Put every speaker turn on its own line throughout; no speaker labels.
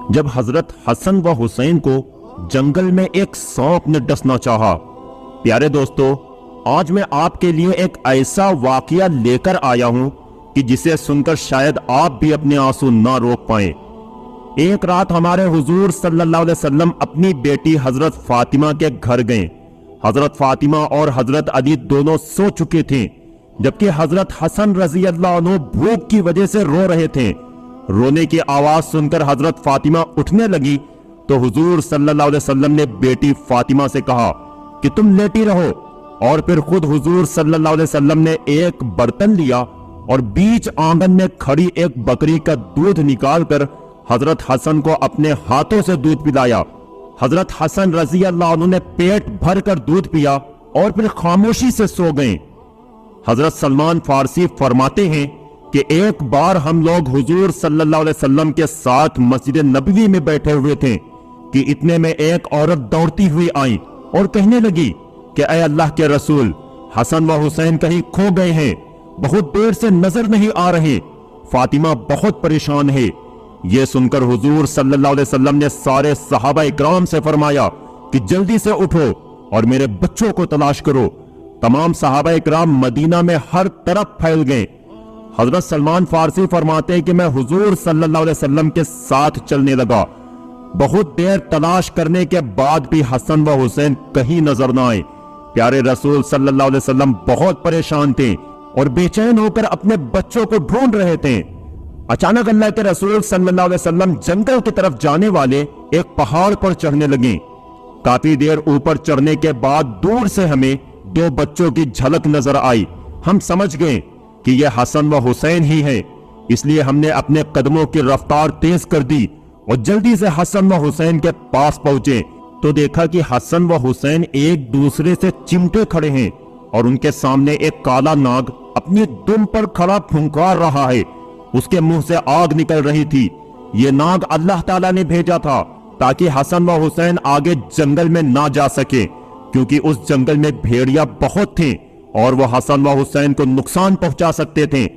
جب حضرت حسن و حسین کو جنگل میں ایک سانپ نے ڈسنا چاہا۔ پیارے دوستو، آج میں آپ کے لیے ایک ایسا واقعہ لے کر آیا ہوں کہ جسے سن کر شاید آپ بھی اپنے آنسو نہ روک پائیں۔ ایک رات ہمارے حضور صلی اللہ علیہ وسلم اپنی بیٹی حضرت فاطمہ کے گھر گئے۔ حضرت فاطمہ اور حضرت علی دونوں سو چکے تھے، جبکہ حضرت حسن رضی اللہ عنہ بھوک کی وجہ سے رو رہے تھے۔ رونے کی آواز سن کر حضرت فاطمہ اٹھنے لگی تو حضور صلی اللہ علیہ وسلم نے بیٹی فاطمہ سے کہا کہ تم لیٹی رہو، اور پھر خود حضور صلی اللہ علیہ وسلم نے ایک برتن لیا اور بیچ آنگن میں کھڑی ایک بکری کا دودھ نکال کر حضرت حسن کو اپنے ہاتھوں سے دودھ پلایا۔ حضرت حسن رضی اللہ عنہ نے پیٹ بھر کر دودھ پیا اور پھر خاموشی سے سو گئے۔ حضرت سلمان فارسی فرماتے ہیں کہ ایک بار ہم لوگ حضور صلی اللہ علیہ وسلم کے ساتھ مسجد نبوی میں بیٹھے ہوئے تھے کہ اتنے میں ایک عورت دوڑتی ہوئی آئی اور کہنے لگی کہ اے اللہ کے رسول، حسن و حسین کہیں کھو گئے ہیں، بہت دیر سے نظر نہیں آ رہے، فاطمہ بہت پریشان ہے۔ یہ سن کر حضور صلی اللہ علیہ وسلم نے سارے صحابہ اکرام سے فرمایا کہ جلدی سے اٹھو اور میرے بچوں کو تلاش کرو۔ تمام صحابہ اکرام مدینہ میں ہر طرف پھیل گئے۔ حضرت سلمان فارسی فرماتے ہیں کہ میں حضور صلی اللہ علیہ وسلم کے ساتھ چلنے لگا۔ بہت دیر تلاش کرنے کے بعد بھی حسن و حسین کہیں نظر نہ آئے۔ پیارے رسول صلی اللہ علیہ وسلم بہت پریشان تھے اور بے چین ہو کر اپنے بچوں کو ڈھونڈ رہے تھے۔ اچانک اللہ کے رسول صلی اللہ علیہ وسلم جنگل کی طرف جانے والے ایک پہاڑ پر چڑھنے لگے۔ کافی دیر اوپر چڑھنے کے بعد دور سے ہمیں دو بچوں کی جھلک نظر آئی۔ ہم سمجھ گئے کہ یہ حسن و حسین ہی ہے، اس لیے ہم نے اپنے قدموں کی رفتار تیز کر دی اور جلدی سے حسن و حسین کے پاس پہنچے تو دیکھا کہ حسن و حسین ایک دوسرے سے چمٹے کھڑے ہیں اور ان کے سامنے ایک کالا ناگ اپنی دم پر کھڑا پھنکار رہا ہے۔ اس کے منہ سے آگ نکل رہی تھی۔ یہ ناگ اللہ تعالیٰ نے بھیجا تھا تاکہ حسن و حسین آگے جنگل میں نہ جا سکے، کیونکہ اس جنگل میں بھیڑیا بہت تھے اور وہ حسن و حسین کو نقصان پہنچا سکتے تھے۔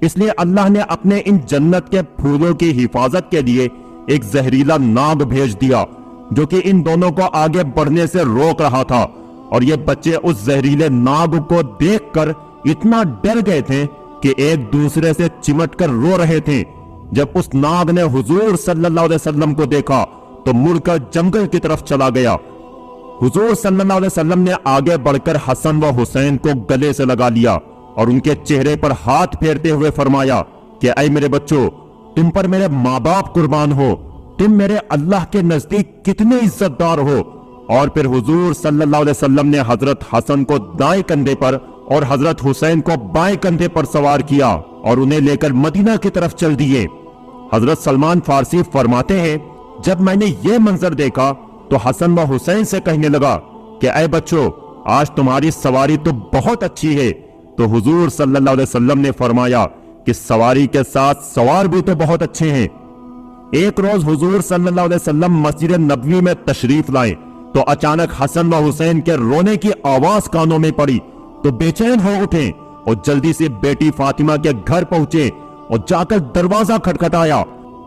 اس لیے اللہ نے اپنے ان جنت کے پھولوں کی حفاظت کے لیے ایک زہریلا ناگ بھیج دیا جو کہ ان دونوں کو آگے بڑھنے سے روک رہا تھا، اور یہ بچے اس زہریلے ناگ کو دیکھ کر اتنا ڈر گئے تھے کہ ایک دوسرے سے چمٹ کر رو رہے تھے۔ جب اس ناگ نے حضور صلی اللہ علیہ وسلم کو دیکھا تو مڑ کر جنگل کی طرف چلا گیا۔ حضور صلی اللہ علیہ وسلم نے آگے بڑھ کر حسن و حسین کو گلے سے لگا لیا اور ان کے چہرے پر ہاتھ پھیرتے ہوئے فرمایا کہ اے میرے بچوں، تم پر میرے ماں باپ قربان ہو، تم میرے اللہ کے نزدیک کتنے عزت دار ہو۔ اور پھر حضور صلی اللہ علیہ وسلم نے حضرت حسن کو دائیں کندھے پر اور حضرت حسین کو بائیں کندھے پر سوار کیا اور انہیں لے کر مدینہ کی طرف چل دیے۔ حضرت سلمان فارسی فرماتے ہیں جب میں نے یہ منظر دیکھا تو حسن و حسین سے کہنے لگا کہ اے بچوں، آج تمہاری سواری تو بہت اچھی ہے۔ تو حضور صلی اللہ علیہ وسلم نے فرمایا کہ سواری کے ساتھ سوار بھی تو بہت اچھے ہیں۔ ایک روز حضور صلی اللہ علیہ وسلم مسجد نبوی میں تشریف لائے تو اچانک حسن و حسین کے رونے کی آواز کانوں میں پڑی تو بے چین ہو اٹھے اور جلدی سے بیٹی فاطمہ کے گھر پہنچے اور جا کر دروازہ کھٹکھٹایا۔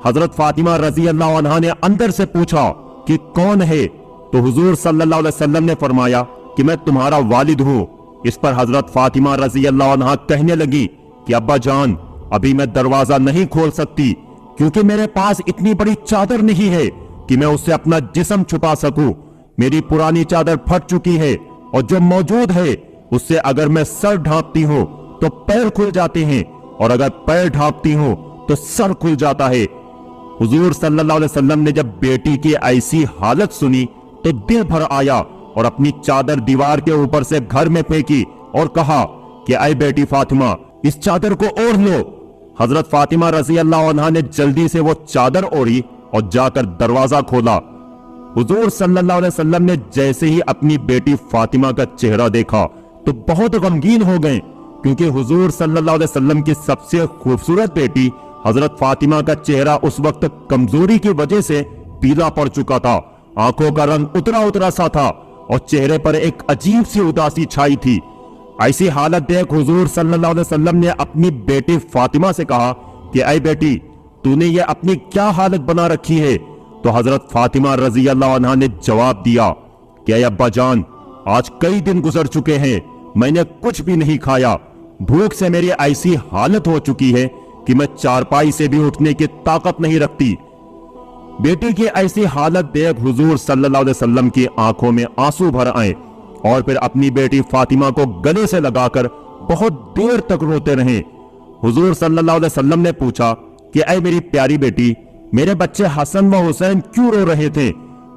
حضرت فاطمہ رضی اللہ عنہا نے اندر سے پوچھا کہ کون ہے؟ تو حضور صلی اللہ علیہ وسلم نے فرمایا کہ میں تمہارا والد ہوں۔ اس پر حضرت فاطمہ رضی اللہ عنہا کہنے لگی کہ ابا جان، ابھی میں دروازہ نہیں کھول سکتی کیونکہ میرے پاس اتنی بڑی چادر نہیں ہے کہ میں اس سے اپنا جسم چھپا سکوں۔ میری پرانی چادر پھٹ چکی ہے اور جو موجود ہے اس سے اگر میں سر ڈھانپتی ہوں تو پیر کھل جاتے ہیں اور اگر پیر ڈھانپتی ہوں تو سر کھل جاتا ہے۔ حضور صلی اللہ علیہ وسلم نے جب بیٹی کی ایسی حالت سنی تو دل بھر آیا اور اپنی چادر دیوار کے اوپر سے گھر میں پھینکی اور کہا کہ اے بیٹی فاطمہ، اس چادر کو اوڑھ لو۔ حضرت فاطمہ رضی اللہ عنہا نے جلدی سے وہ چادر اوڑھی اور جا کر دروازہ کھولا۔ حضور صلی اللہ علیہ وسلم نے جیسے ہی اپنی بیٹی فاطمہ کا چہرہ دیکھا تو بہت غمگین ہو گئے، کیونکہ حضور صلی اللہ علیہ وسلم کی سب سے خوبصورت بیٹی حضرت فاطمہ کا چہرہ اس وقت کمزوری کی وجہ سے پیلا پڑ چکا تھا، آنکھوں کا رنگ اترا اترا سا تھا اور چہرے پر ایک عجیب سی اداسی چھائی تھی۔ ایسی حالت دیکھ حضور صلی اللہ علیہ وسلم نے اپنی بیٹی فاطمہ سے کہا کہ اے بیٹی، تو نے یہ اپنی کیا حالت بنا رکھی ہے؟ تو حضرت فاطمہ رضی اللہ عنہا نے جواب دیا کہ اے ابا جان، آج کئی دن گزر چکے ہیں، میں نے کچھ بھی نہیں کھایا، بھوک سے میری ایسی حالت ہو چکی ہے کہ میں چارپائی سے بھی اٹھنے کی طاقت نہیں رکھتی۔ بیٹی کی ایسی حالت دیکھ حضور صلی اللہ علیہ وسلم کی آنکھوں میں آنسو بھر آئے اور پھر اپنی بیٹی فاطمہ کو گلے سے لگا کر بہت دیر تک روتے رہے۔ حضور صلی اللہ علیہ وسلم نے پوچھا کہ اے میری پیاری بیٹی، میرے بچے حسن و حسین کیوں رو رہے تھے؟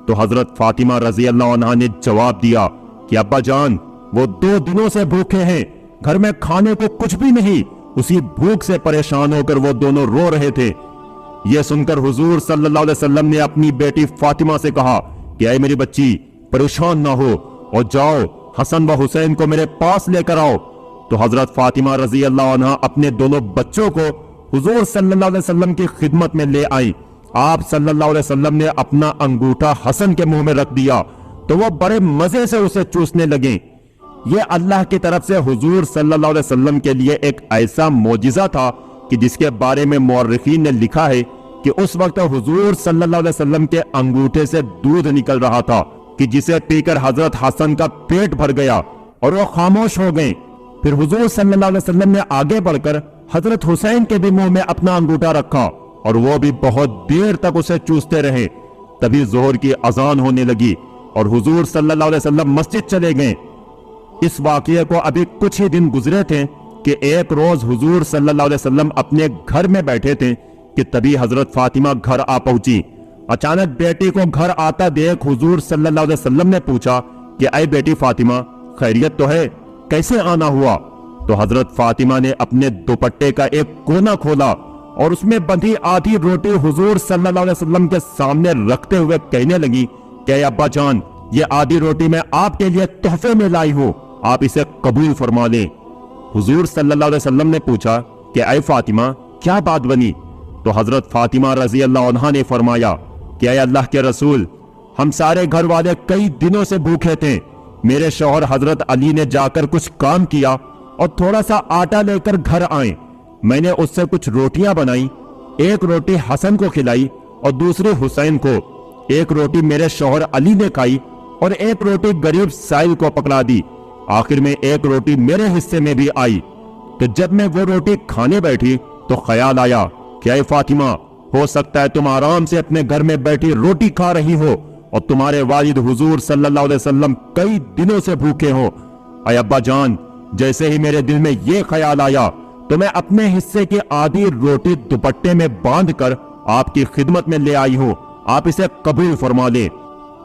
تو حضرت فاطمہ رضی اللہ عنہا نے جواب دیا کہ ابا جان، وہ 2 دنوں سے بھوکے ہیں، گھر میں کھانے کو کچھ بھی نہیں، اسی بھوک سے پریشان ہو کر وہ دونوں رو رہے تھے۔ یہ سن کر حضور صلی اللہ علیہ وسلم نے اپنی بیٹی فاطمہ سے کہا کہ اے میری بچی، پریشان نہ ہو اور جاؤ حسن و حسین کو میرے پاس لے کر آؤ۔ تو حضرت فاطمہ رضی اللہ عنہا اپنے دونوں بچوں کو حضور صلی اللہ علیہ وسلم کی خدمت میں لے آئیں۔ آپ صلی اللہ علیہ وسلم نے اپنا انگوٹھا حسن کے منہ میں رکھ دیا تو وہ بڑے مزے سے اسے چوسنے لگے۔ یہ اللہ کی طرف سے حضور صلی اللہ علیہ وسلم کے لیے ایک ایسا معجزہ تھا کہ جس کے بارے میں مورخین نے لکھا ہے کہ اس وقت حضور صلی اللہ علیہ وسلم کے انگوٹھے سے دودھ نکل رہا تھا کہ جسے پی کر حضرت حسن کا پیٹ بھر گیا اور وہ خاموش ہو گئے۔ پھر حضور صلی اللہ علیہ وسلم نے آگے بڑھ کر حضرت حسین کے بھی منہ میں اپنا انگوٹھا رکھا اور وہ بھی بہت دیر تک اسے چوستے رہے۔ تبھی ظہر کی اذان ہونے لگی اور حضور صلی اللہ علیہ وسلم مسجد چلے گئے۔ اس واقعے کو ابھی کچھ ہی دن گزرے تھے کہ ایک روز حضور صلی اللہ علیہ وسلم اپنے گھر میں بیٹھے تھے کہ تبھی حضرت فاطمہ گھر آ پہنچی۔ اچانک بیٹی کو گھر آتا دیکھ حضور صلی اللہ علیہ وسلم نے پوچھا کہ اے بیٹی فاطمہ، خیریت تو ہے؟ کیسے آنا ہوا؟ تو حضرت فاطمہ نے اپنے دوپٹے کا ایک کونا کھولا اور اس میں بندھی آدھی روٹی حضور صلی اللہ علیہ وسلم کے سامنے رکھتے ہوئے کہنے لگی کہ اے ابا جان، یہ آدھی روٹی میں آپ کے لیے تحفے میں لائی ہوں، آپ اسے قبول فرما لیں۔ حضور صلی اللہ علیہ وسلم نے پوچھا کہ اے فاطمہ، کیا بات بنی؟ تو حضرت فاطمہ رضی اللہ عنہا نے فرمایا کہ اے اللہ کے رسول، ہم سارے گھر والے کئی دنوں سے بھوکے تھے، میرے شوہر حضرت علی نے جا کر کچھ کام کیا اور تھوڑا سا آٹا لے کر گھر آئے، میں نے اس سے کچھ روٹیاں بنائی، ایک روٹی حسن کو کھلائی اور دوسری حسین کو، ایک روٹی میرے شوہر علی نے کھائی اور ایک روٹی غریب سائل کو پکڑا دی، آخر میں ایک روٹی میرے حصے میں بھی آئی۔ تو جب میں وہ روٹی کھانے بیٹھی تو خیال آیا کہ اے فاطمہ، ہو سکتا ہے تم آرام سے اپنے گھر میں بیٹھی روٹی کھا رہی ہو اور تمہارے والد حضور صلی اللہ علیہ وسلم کئی دنوں سے بھوکے ہو۔ اے ابا جان، جیسے ہی میرے دل میں یہ خیال آیا تو میں اپنے حصے کی آدھی روٹی دوپٹے میں باندھ کر آپ کی خدمت میں لے آئی ہوں، آپ اسے قبول فرما لیں۔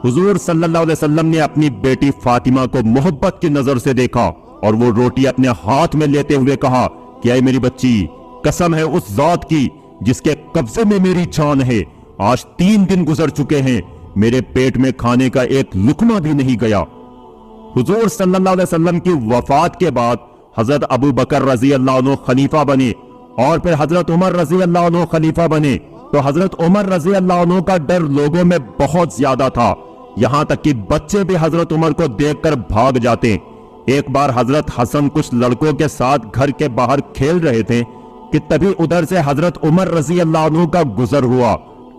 حضور صلی اللہ علیہ وسلم نے اپنی بیٹی فاطمہ کو محبت کی نظر سے دیکھا اور وہ روٹی اپنے ہاتھ میں لیتے ہوئے کہا کہ اے میری بچی، قسم ہے اس ذات کی جس کے قبضے میں میری جان ہے، آج 3 دن گزر چکے ہیں، میرے پیٹ میں کھانے کا ایک لقمہ بھی نہیں گیا۔ حضور صلی اللہ علیہ وسلم کی وفات کے بعد حضرت ابو بکر رضی اللہ عنہ خلیفہ بنے اور پھر حضرت عمر رضی اللہ عنہ خلیفہ بنے۔ تو حضرت عمر رضی اللہ عنہ کا ڈر لوگوں میں بہت زیادہ تھا، یہاں تک کہ بچے بھی حضرت عمر کو دیکھ کر بھاگ جاتے۔ ایک بار حضرت حسن کچھ لڑکوں کے ساتھ گھر کے باہر کھیل رہے تھے کہ تبھی ادھر سے حضرت عمر رضی اللہ عنہ کا گزر ہوا۔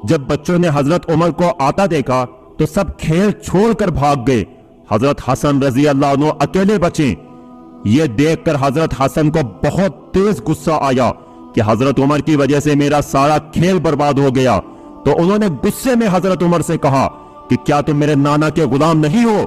جب بچوں نے حضرت عمر کو آتا دیکھا تو سب کھیل چھوڑ کر بھاگ گئے، حضرت حسن رضی اللہ عنہ اکیلے بچے۔ یہ دیکھ کر حضرت حسن کو بہت تیز غصہ آیا کہ حضرت عمر کی وجہ سے میرا سارا کھیل برباد ہو گیا۔ تو انہوں نے غصے میں حضرت عمر سے کہا کہ کیا تم میرے نانا کے غلام نہیں ہو؟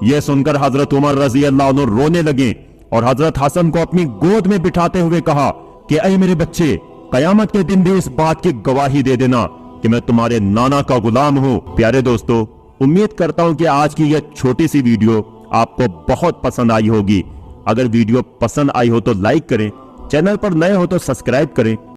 یہ سن کر حضرت عمر رضی اللہ عنہ رونے لگے اور حضرت حسن کو اپنی گود میں بٹھاتے ہوئے کہا کہ اے میرے بچے، قیامت کے دن بھی اس بات کی گواہی دے دینا کہ میں تمہارے نانا کا غلام ہوں۔ پیارے دوستو، امید کرتا ہوں کہ آج کی یہ چھوٹی سی ویڈیو آپ کو بہت پسند آئی ہوگی۔ اگر ویڈیو پسند آئی ہو تو لائک کریں، چینل پر نئے ہو تو سبسکرائب کریں